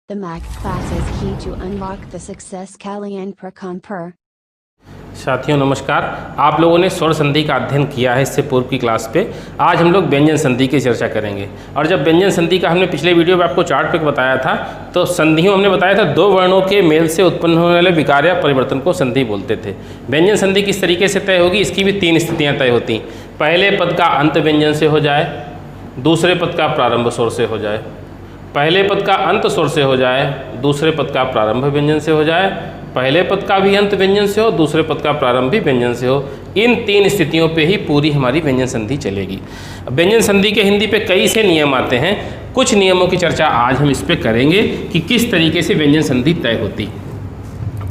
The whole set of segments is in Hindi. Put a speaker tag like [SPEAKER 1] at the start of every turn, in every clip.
[SPEAKER 1] The math class is key to unlock the success Kalyan Prakamper.
[SPEAKER 2] साथियों नमस्कार। आप लोगों ने स्वर संधि का अध्ययन किया है इससे पूर्व की क्लास पे। आज हम लोग व्यंजन संधि की चर्चा करेंगे। और जब व्यंजन संधि का हमने पिछले वीडियो में आपको चार्ट पे बताया था, तो संधियों हमने बताया था दो वर्णों के मेल से उत्पन्न होने वाले विकार या परिवर्तन को संधि बोलते थे। व्यंजन संधि किस तरीके से तय होगी, इसकी भी तीन स्थितियाँ तय होती। पहले पद का अंत व्यंजन से हो जाए, दूसरे पद का प्रारंभ स्वर से हो जाए, पहले पद का अंत स्वर से हो जाए, दूसरे पद का प्रारंभ व्यंजन से हो जाए, पहले पद का भी अंत व्यंजन से हो, दूसरे पद का प्रारंभ भी व्यंजन से हो। इन तीन स्थितियों पे ही पूरी हमारी व्यंजन संधि चलेगी। व्यंजन संधि के हिंदी पे कई से नियम आते हैं। कुछ नियमों की चर्चा आज हम इस पे करेंगे कि किस तरीके से व्यंजन संधि तय होती।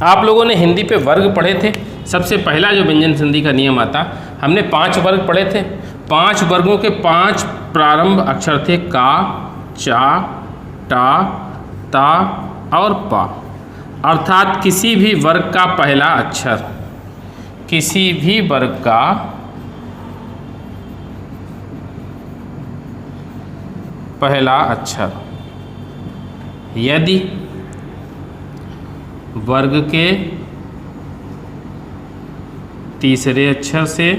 [SPEAKER 2] आप लोगों ने हिंदी पे वर्ग पढ़े थे। सबसे पहला जो व्यंजन संधि का नियम आता, हमने 5 वर्ग पढ़े थे। 5 वर्गों के 5 प्रारंभ अक्षर थे का, चा, टा, ता और पा। अर्थात किसी भी वर्ग का पहला अक्षर, किसी भी वर्ग का पहला अक्षर यदि वर्ग के तीसरे अक्षर से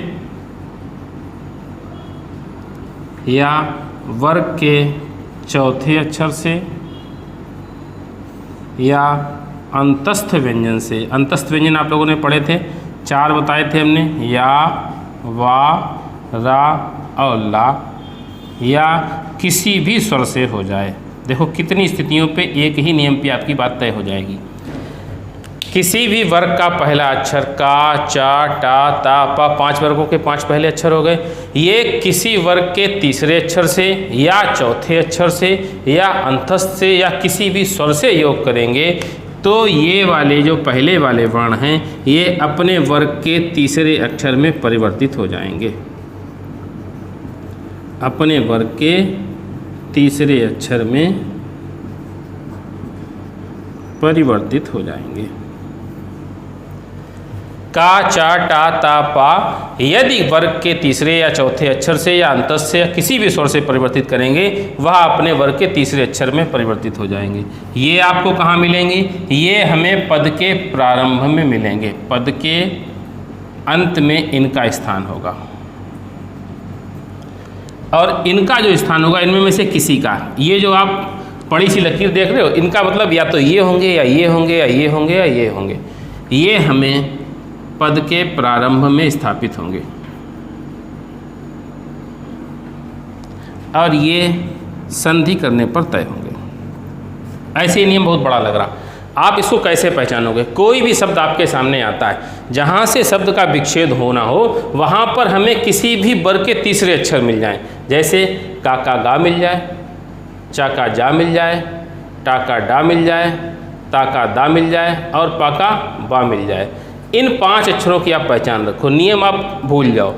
[SPEAKER 2] या वर्ग के चौथे अक्षर से या अंतस्थ व्यंजन से, अंतस्थ व्यंजन आप लोगों ने पढ़े थे, 4 बताए थे हमने, या, वा, रा और ला, या किसी भी स्वर से हो जाए। देखो कितनी स्थितियों पे एक ही नियम पे आपकी बात तय हो जाएगी। किसी भी वर्ग का पहला अक्षर का, चा, टा, ता, पा, 5 वर्गों के 5 पहले अक्षर हो गए। ये किसी वर्ग के तीसरे अक्षर से या चौथे अक्षर से या अंतस्थ से या किसी भी स्वर से योग करेंगे तो ये वाले जो पहले वाले वर्ण हैं ये अपने वर्ग के तीसरे अक्षर में परिवर्तित हो जाएंगे, अपने वर्ग के तीसरे अक्षर में परिवर्तित हो जाएंगे। का, चा, टा, ता, पा यदि वर्ग के तीसरे या चौथे अक्षर से या अंतस्थ से या किसी भी स्वर से परिवर्तित करेंगे, वह अपने वर्ग के तीसरे अक्षर में परिवर्तित हो जाएंगे। ये आपको कहाँ मिलेंगे? ये हमें पद के प्रारंभ में मिलेंगे, पद के अंत में इनका स्थान होगा। और इनका जो स्थान होगा इनमें से किसी का, ये जो आप बड़ी सी लकीर देख रहे हो, इनका मतलब या तो ये होंगे या ये होंगे या ये होंगे या ये होंगे। ये हमें पद के प्रारंभ में स्थापित होंगे और ये संधि करने पर तय होंगे। ऐसे ही नियम बहुत बड़ा लग रहा। आप इसको कैसे पहचानोगे? कोई भी शब्द आपके सामने आता है, जहाँ से शब्द का विच्छेद होना हो वहाँ पर हमें किसी भी वर्ग के तीसरे अक्षर मिल जाएं। जैसे का गा मिल जाए, चा का जा मिल जाए, टा का डा मिल जाए, ता का दा मिल जाए और पा का बा मिल जाए। इन 5 अक्षरों की आप पहचान रखो, नियम आप भूल जाओ।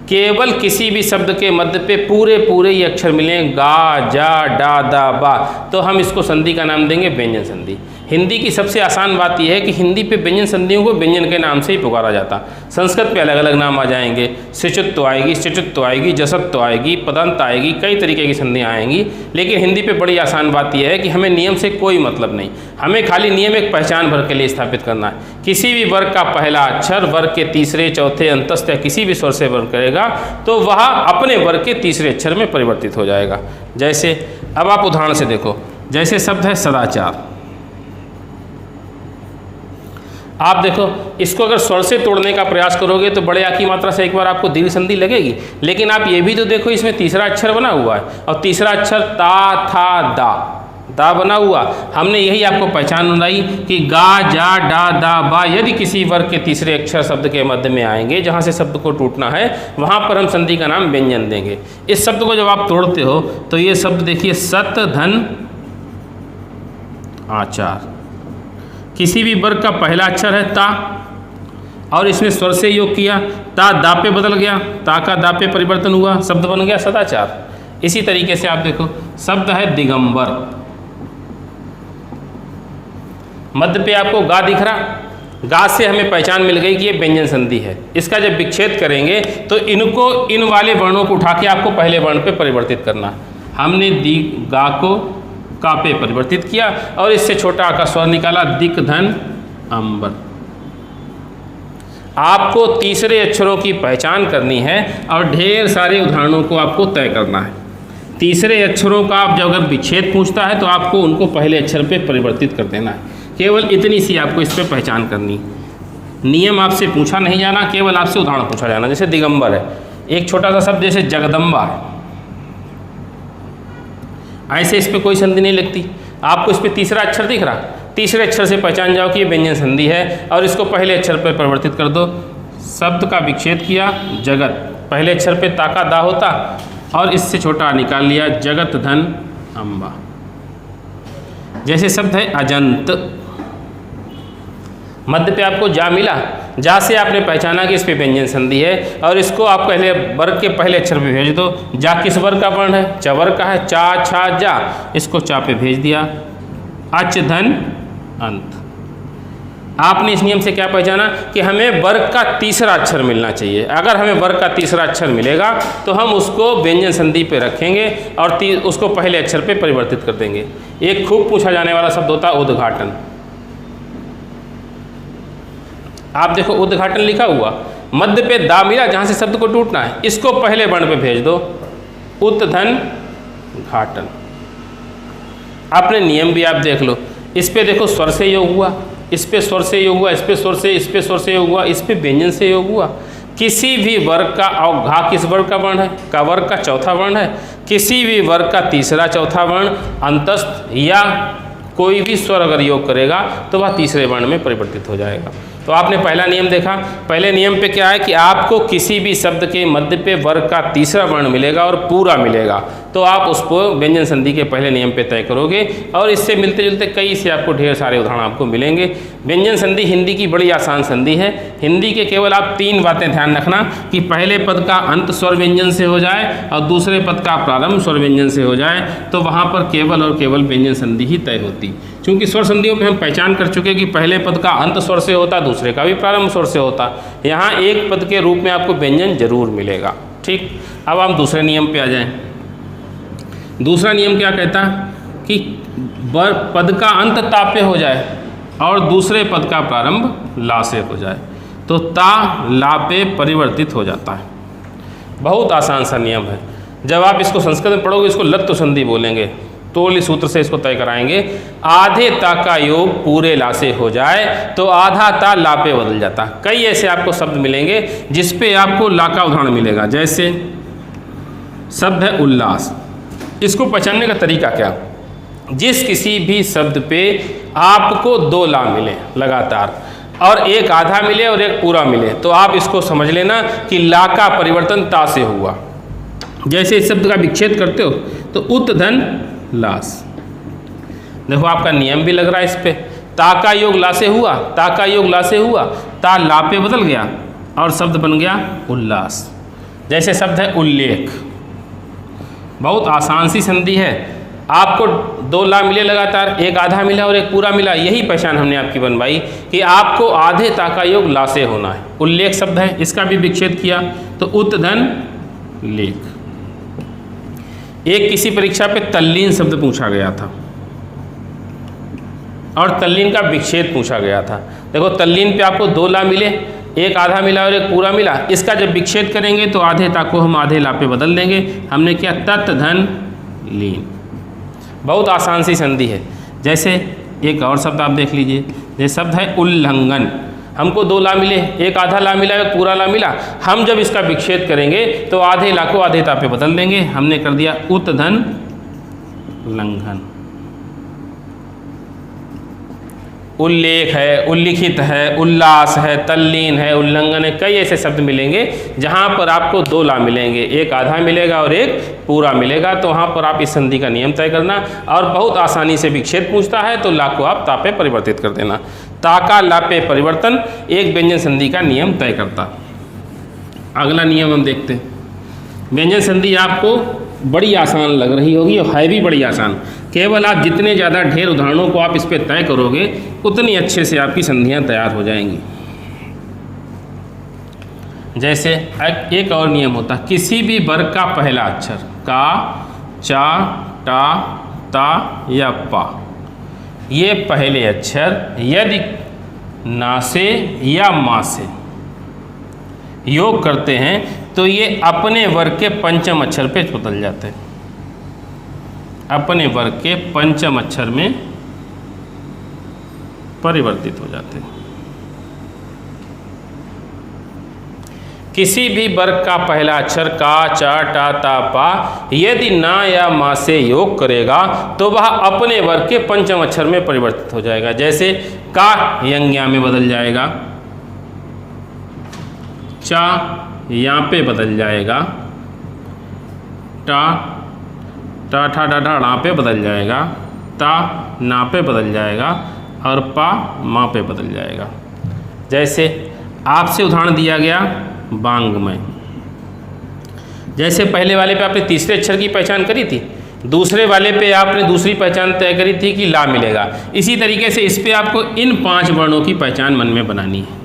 [SPEAKER 2] केवल किसी भी शब्द के मध्य पे पूरे ये अक्षर मिलें, गा, जा, डा, दा, बा, तो हम इसको संधि का नाम देंगे व्यंजन संधि। हिंदी की सबसे आसान बात यह है कि हिंदी पे व्यंजन संधियों को व्यंजन के नाम से ही पुकारा जाता। संस्कृत पे अलग अलग नाम आ जाएंगे, शिचुत्व आएगी, शिचुत्व आएगी, जसत्व आएगी, पदंत आएगी, कई तरीके की संधियाँ आएंगी। लेकिन हिंदी पे बड़ी आसान बात यह है कि हमें नियम से कोई मतलब नहीं, हमें खाली नियम एक पहचान भर के लिए स्थापित करना है। किसी भी वर्ग का पहला अक्षर वर्ग के तीसरे, चौथे, अंतस्थ या किसी भी स्वर से वर्ण करेगा तो वह अपने वर्ग के तीसरे अक्षर में परिवर्तित हो जाएगा। जैसे अब आप उदाहरण से देखो, जैसे शब्द है सदाचार। आप देखो इसको अगर स्वर से तोड़ने का प्रयास करोगे तो बड़े आ की मात्रा से एक बार आपको दीर्घ संधि लगेगी। लेकिन आप ये भी तो देखो, इसमें तीसरा अक्षर बना हुआ है और तीसरा अक्षर ता, था, दा बना हुआ। हमने यही आपको पहचान बनाई कि गा, जा, डा, दा, बा यदि किसी वर्ग के तीसरे अक्षर शब्द के मध्य में आएंगे, जहाँ से शब्द को टूटना है वहाँ पर हम संधि का नाम व्यंजन देंगे। इस शब्द को जब आप तोड़ते हो तो ये शब्द देखिए, सत, धन, आचार। किसी भी वर्ग का पहला अक्षर है ता और इसने स्वर से योग किया, ता दा पे बदल गया, ता का दा पे परिवर्तन हुआ, शब्द बन गया सदाचार। इसी तरीके से आप देखो शब्द है दिगंबर, मध्य पे आपको गा दिख रहा, गा से हमें पहचान मिल गई कि ये व्यंजन संधि है। इसका जब विच्छेद करेंगे तो इनको, इन वाले वर्णों को उठा के आपको पहले वर्ण पे परिवर्तित करना। हमने दी गा को का पे परिवर्तित किया और इससे छोटा आ का स्वर निकाला दिक धन अंबर। आपको तीसरे अक्षरों की पहचान करनी है और ढेर सारे उदाहरणों को आपको तय करना है। तीसरे अक्षरों का आप जब अगर विच्छेद पूछता है तो आपको उनको पहले अक्षर पे परिवर्तित कर देना है। केवल इतनी सी आपको इस पे पहचान करनी। नियम आपसे पूछा नहीं जाना, केवल आपसे उदाहरण पूछा जाना। जैसे दिगंबर है, एक छोटा सा शब्द जैसे जगदम्बा है, ऐसे इस पर कोई संधि नहीं लगती। आपको इस पर तीसरा अक्षर दिख रहा, तीसरे अक्षर से पहचान जाओ कि ये व्यंजन संधि है और इसको पहले अक्षर पर परिवर्तित कर दो। शब्द का विच्छेद किया जगत, पहले अक्षर पे ताका दा होता और इससे छोटा निकाल लिया जगत धन अम्बा। जैसे शब्द है अजंत, मध्य पे आपको जा मिला, जा से आपने पहचाना कि इस पे व्यंजन संधि है और इसको आप पहले वर्ग के पहले अक्षर पे भेज दो। जा किस वर्ग का वर्ण है? च वर्ग का है, चा छा जा, इसको चा पे भेज दिया। अच धन अंत। आपने इस नियम से क्या पहचाना कि हमें वर्ग का तीसरा अक्षर मिलना चाहिए। अगर हमें वर्ग का तीसरा अक्षर मिलेगा तो हम उसको व्यंजन संधि पे रखेंगे और उसको पहले अक्षर पे परिवर्तित कर देंगे। एक खूब पूछा जाने वाला शब्द होता है उद्घाटन। आप देखो उद्घाटन लिखा हुआ, मध्य पे दा मिला जहाँ से शब्द को टूटना है, इसको पहले वर्ण पे भेज दो, उत धन घाटन। आपने नियम भी आप देख लो, इस पे देखो स्वर से योग हुआ, इस पे स्वर से योग हुआ, इस पे स्वर से, इस पे स्वर से योग हुआ, इस पे व्यंजन से योग हुआ। किसी भी वर्ग का, और घा किस वर्ग का वर्ण है? का वर्ग का चौथा वर्ण है। किसी भी वर्ग का तीसरा चौथा वर्ण अंतस्थ या कोई भी स्वर अगर योग करेगा तो वह तीसरे वर्ण में परिवर्तित हो जाएगा। तो आपने पहला नियम देखा। पहले नियम पे क्या है कि आपको किसी भी शब्द के मध्य पे वर्ग का तीसरा वर्ण मिलेगा और पूरा मिलेगा तो आप उसको व्यंजन संधि के पहले नियम पे तय करोगे और इससे मिलते जुलते कई से आपको ढेर सारे उदाहरण आपको मिलेंगे। व्यंजन संधि हिंदी की बड़ी आसान संधि है। हिंदी के केवल आप 3 बातें ध्यान रखना कि पहले पद का अंत स्वर व्यंजन से हो जाए और दूसरे पद का प्रारंभ स्वर व्यंजन से हो जाए, तो वहाँ पर केवल और केवल व्यंजन संधि ही तय होती। क्योंकि स्वर संधियों में हम पहचान कर चुके कि पहले पद का अंत स्वर से होता, दूसरे का भी प्रारंभ स्वर से होता। यहाँ एक पद के रूप में आपको व्यंजन जरूर मिलेगा। ठीक, अब हम दूसरे नियम पे आ जाएं। दूसरा नियम क्या कहता कि पद का अंत ता पे हो जाए और दूसरे पद का प्रारंभ ला से हो जाए तो ता ला पे परिवर्तित हो जाता है। बहुत आसान सा नियम है। जब आप इसको संस्कृत में पढ़ोगे इसको लत्व संधि बोलेंगे। तोली सूत्र से इसको तय कराएंगे। आधे ता का योग पूरे ला से हो जाए तो आधा ता ला पे बदल जाता। कई ऐसे आपको शब्द मिलेंगे जिस पे आपको ला का उदाहरण मिलेगा। जैसे शब्द है उल्लास। इसको पहचानने का तरीका क्या? जिस किसी भी शब्द पे आपको 2 ला मिले लगातार और एक आधा मिले और एक पूरा मिले तो आप इसको समझ लेना कि ला का परिवर्तन ता से हुआ। जैसे इस शब्द का विच्छेद करते हो तो उत धन लास। देखो आपका नियम भी लग रहा है इस पे। ता का योग ला से हुआ, ता का योग ला से हुआ, ता ला पे बदल गया और शब्द बन गया उल्लास। जैसे शब्द है उल्लेख। बहुत आसान सी संधि है। आपको 2 ला मिले लगातार, एक आधा मिला और एक पूरा मिला। यही पहचान हमने आपकी बनवाई कि आपको आधे ता का योग ला से होना है। उल्लेख शब्द है, इसका भी विच्छेद किया तो उत धन लेख। एक किसी परीक्षा पे तल्लीन शब्द पूछा गया था और तल्लीन का विच्छेद पूछा गया था। देखो तल्लीन पे आपको 2 ला मिले, एक आधा मिला और एक पूरा मिला। इसका जब विच्छेद करेंगे तो आधे ता को हम आधे ला पे बदल देंगे। हमने किया तत् धन लीन। बहुत आसान सी संधि है। जैसे एक और शब्द आप देख लीजिए। जैसे शब्द है उल्लंघन। हमको 2 ला मिले, एक आधा ला मिला, एक पूरा ला मिला। हम जब इसका विच्छेद करेंगे तो आधे ला को आधे ता पे बदल देंगे। हमने कर दिया उत धन लंघन। उल्लेख है, उल्लिखित है, उल्लास है, तल्लीन है, उल्लंघन है। कई ऐसे शब्द मिलेंगे जहाँ पर आपको 2 ला मिलेंगे, एक आधा मिलेगा और एक पूरा मिलेगा। तो वहाँ पर आप इस संधि का नियम तय करना और बहुत आसानी से विच्छेद पूछता है तो ला को आप ता पे परिवर्तित कर देना। ता का ला पे परिवर्तन एक व्यंजन संधि का नियम तय करता। अगला नियम हम देखते हैं। व्यंजन संधि आपको बड़ी आसान लग रही होगी और है भी बड़ी आसान। केवल आप जितने ज़्यादा ढेर उदाहरणों को आप इस पर तय करोगे उतनी अच्छे से आपकी संधियाँ तैयार हो जाएंगी। जैसे एक और नियम होता, किसी भी वर्ग का पहला अक्षर का, चा, टा, ता या पा, ये पहले अक्षर यदि ना से या माँ से योग करते हैं तो ये अपने वर्ग के पंचम अक्षर पे बदल जाते हैं, अपने वर्ग के पंचम अक्षर में परिवर्तित हो जाते हैं। किसी भी वर्ग का पहला अक्षर का, चा, टा, ता, पा यदि ना या मा से योग करेगा तो वह अपने वर्ग के पंचम अक्षर में परिवर्तित हो जाएगा। जैसे का यंज्ञा में बदल जाएगा, चा यहाँ पे बदल जाएगा, टा टा ठा डा डा ड़ा पे बदल जाएगा, ता ना पे बदल जाएगा और पा माँ पे बदल जाएगा। जैसे आपसे उदाहरण दिया गया बांग्मय, जैसे पहले वाले पे आपने तीसरे अक्षर की पहचान करी थी, दूसरे वाले पे आपने दूसरी पहचान तय करी थी कि ला मिलेगा। इसी तरीके से इस पे आपको इन 5 वर्णों की पहचान मन में बनानी है।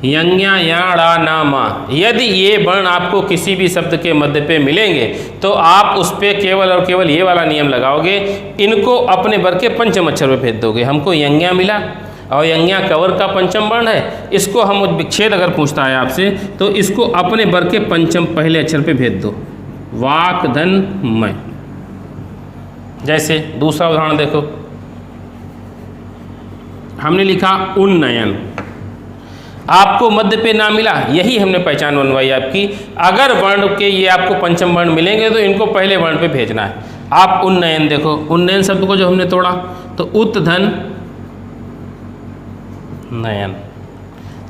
[SPEAKER 2] यंज्ञा या ड़ा ना मा, यदि ये वर्ण आपको किसी भी शब्द के मध्य पे मिलेंगे तो आप उस पे केवल और केवल ये वाला नियम लगाओगे, इनको अपने वर्ग के पंचम अक्षर में भेज दोगे। हमको यंज्ञा मिला और यंज्ञा कवर का पंचम वर्ण है, इसको हम विच्छेद अगर पूछता है आपसे तो इसको अपने वर्ग के पंचम पहले अक्षर पे भेज दो, वाक धन मय। जैसे दूसरा उदाहरण देखो, हमने लिखा उन्नयन, आपको मध्य पे ना मिला, यही हमने पहचान बनवाई आपकी। अगर वर्ण के ये आपको पंचम वर्ण मिलेंगे तो इनको पहले वर्ण पे भेजना है। आप उन्नयन देखो, उन्नयन शब्द को जो हमने तोड़ा तो उत धन नयन।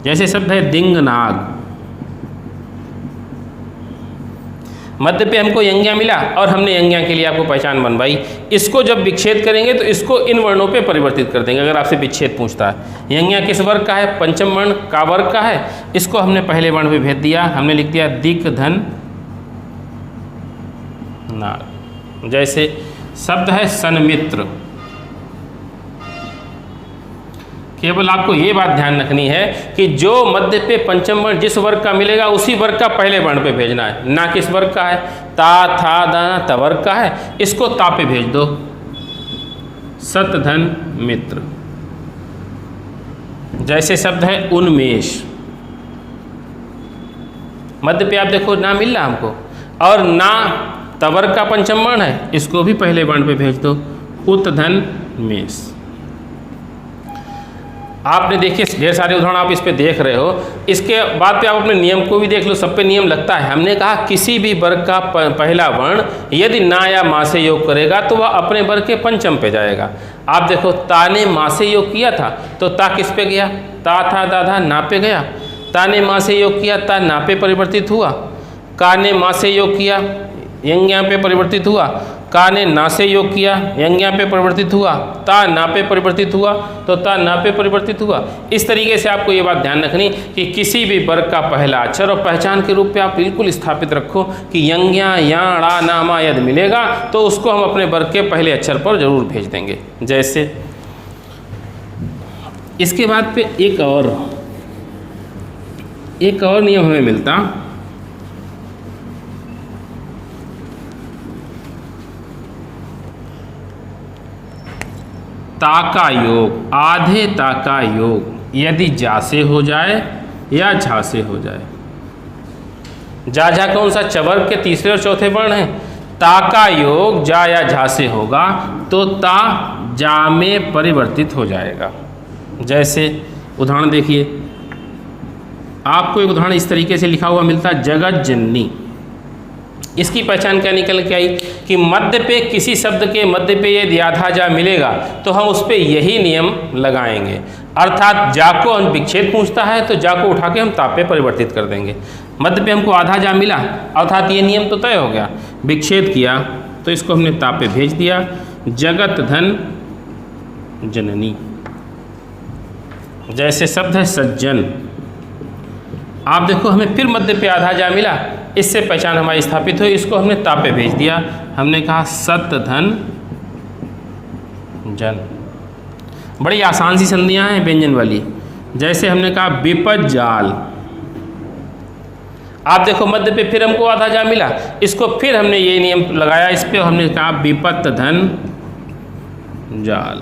[SPEAKER 2] जैसे शब्द है दिंगनाग, मध्य पे हमको यंज्ञा मिला और हमने यंज्ञा के लिए आपको पहचान बनवाई। इसको जब विच्छेद करेंगे तो इसको इन वर्णों पे परिवर्तित कर देंगे। अगर आपसे विच्छेद पूछता है, यंज्ञा किस वर्ग का है? पंचम वर्ण का वर्ग का है, इसको हमने पहले वर्ण पे भेज दिया, हमने लिख दिया दिक धन नाग। जैसे शब्द है सन्मित्र, केवल आपको ये बात ध्यान रखनी है कि जो मध्य पे पंचम वर्ण जिस वर्ग का मिलेगा उसी वर्ग का पहले वर्ण पे भेजना है, ना किस वर्ग का है। ता था दा ता वर्ग का है, इसको ता पे भेज दो, सतधन मित्र। जैसे शब्द है उन्मेष, मध्य पे आप देखो ना मिल रहा हमको और ना तवर्ग का पंचम वर्ण है, इसको भी पहले वर्ण पे भेज दो, उत्धन मेष। आपने देखिए ढेर सारे उदाहरण आप इस पे देख रहे हो। इसके बाद पे आप अपने नियम को भी देख लो, सब पे नियम लगता है। हमने कहा किसी भी वर्ग का पहला वर्ण यदि ना या माँ से योग करेगा तो वह अपने वर्ग के पंचम पे जाएगा। आप देखो ता ने माँ से योग किया था तो ता किस पे गया? ता था दाधा ना पे गया। ता ने माँ से योग किया, ता ना पे परिवर्तित हुआ। का ने माँ से योग किया, यंज्ञा पे परिवर्तित हुआ। का ने ना से योग किया, यंज्ञा पे परिवर्तित हुआ। ता ना पे परिवर्तित हुआ तो ता ना पे परिवर्तित हुआ। इस तरीके से आपको ये बात ध्यान रखनी कि किसी भी वर्ग का पहला अक्षर और पहचान के रूप पे आप बिल्कुल स्थापित रखो कि यंज्ञा या ड़ा ना मा यदि मिलेगा तो उसको हम अपने वर्ग के पहले अक्षर पर जरूर भेज देंगे। जैसे इसके बाद पे एक और नियम हमें मिलता, ताका योग, आधे ताका योग यदि जा से हो जाए या झा से हो जाए। जा झा कौन सा? चवर्ग के तीसरे और चौथे वर्ण है। ताका योग जा या झा से होगा तो ता जा में परिवर्तित हो जाएगा। जैसे उदाहरण देखिए, आपको एक उदाहरण इस तरीके से लिखा हुआ मिलता है, जगत जननी। इसकी पहचान क्या निकल के आई कि मध्य पे किसी शब्द के मध्य पे यदि आधा जा मिलेगा तो हम उस पर यही नियम लगाएंगे। अर्थात जा को हम विच्छेद पूछता है तो जा को उठा के हम ता पे परिवर्तित कर देंगे। मध्य पे हमको आधा जा मिला अर्थात ये नियम तो तय हो गया। विच्छेद किया तो इसको हमने ता पे भेज दिया, जगत धन जननी। जैसे शब्द है सज्जन, आप देखो हमें फिर मध्य पे आधा जा मिला, इससे पहचान हमारी स्थापित हुई, इसको हमने ता पे भेज दिया, हमने कहा सत धन जन। बड़ी आसान सी संधियां हैं व्यंजन वाली। जैसे हमने कहा विपद जाल, आप देखो मध्य पे फिर हमको आधा जा मिला, इसको फिर हमने ये नियम लगाया, इस पे हमने कहा विपत्त धन जाल।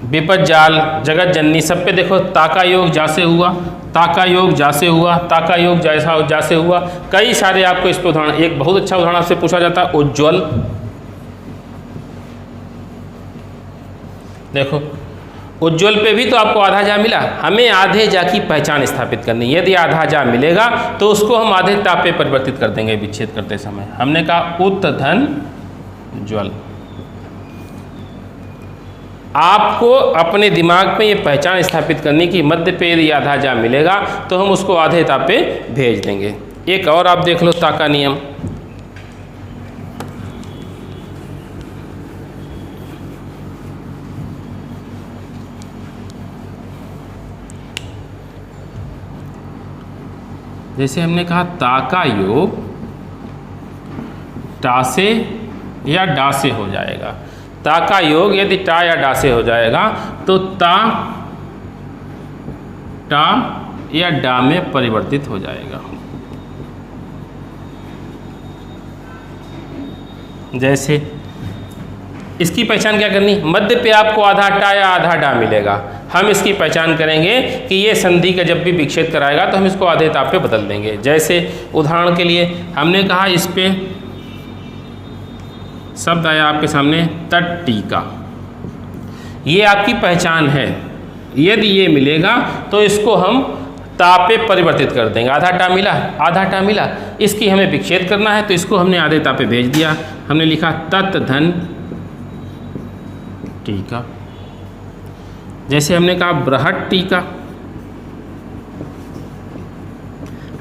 [SPEAKER 2] विपत जाल, जगत जननी, सब पे देखो ताका योग जा से हुआ, ताका योग जा से हुआ, ताका योग जैसा जा से हुआ। कई सारे आपको इस पे उदाहरण, एक बहुत अच्छा उदाहरण आपसे पूछा जाता है उज्ज्वल। देखो उज्ज्वल पे भी तो आपको आधा जा मिला, हमें आधे जा की पहचान स्थापित करनी। यदि आधा जा मिलेगा तो उसको हम आधे ता पे परिवर्तित कर देंगे विच्छेद करते समय। हमने कहा उत धन ज्वल। आपको अपने दिमाग में ये पहचान स्थापित करनी कि मध्य पे यदि आधा जा मिलेगा तो हम उसको आधे ता पे भेज देंगे। एक और आप देख लो ता का नियम। जैसे हमने कहा ता का योग टा से या डा से हो जाएगा। ता का योग यदि टा या डा से हो जाएगा तो ता टा या डा में परिवर्तित हो जाएगा। जैसे इसकी पहचान क्या करनी, मध्य पे आपको आधा टा या आधा डा मिलेगा, हम इसकी पहचान करेंगे कि ये संधि का जब भी विच्छेद कराएगा तो हम इसको आधे ता पे बदल देंगे। जैसे उदाहरण के लिए हमने कहा इस पे शब्द आया आपके सामने तट्टिका, ये आपकी पहचान है। यदि ये मिलेगा तो इसको हम ता पे परिवर्तित कर देंगे। आधा टा मिला, आधा टा मिला, इसकी हमें विच्छेद करना है तो इसको हमने आधे ता पे भेज दिया। हमने लिखा तत् धन टीका। जैसे हमने कहा बृहट टीका,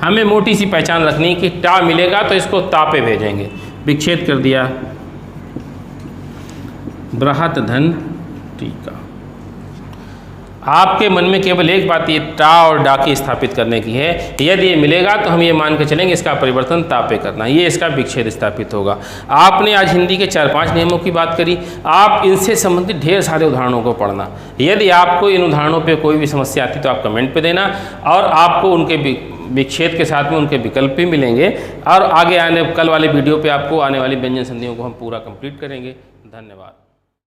[SPEAKER 2] हमें मोटी सी पहचान रखनी कि टा मिलेगा तो इसको ता पे भेजेंगे, विच्छेद कर दिया बृहत धन टीका। आपके मन में केवल एक बात ये टा और डा की स्थापित करने की है। यदि ये मिलेगा तो हम ये मान के चलेंगे इसका परिवर्तन ता पे करना, ये इसका विच्छेद स्थापित होगा। आपने आज हिंदी के 4-5 नियमों की बात करी, आप इनसे संबंधित ढेर सारे उदाहरणों को पढ़ना। यदि आपको इन उदाहरणों पे कोई भी समस्या आती तो आप कमेंट पे देना, और आपको उनके विच्छेद के साथ में उनके विकल्प भी मिलेंगे। और आगे आने कल वाले वीडियो पे आपको आने वाली व्यंजन संधियों को हम पूरा कंप्लीट करेंगे। धन्यवाद।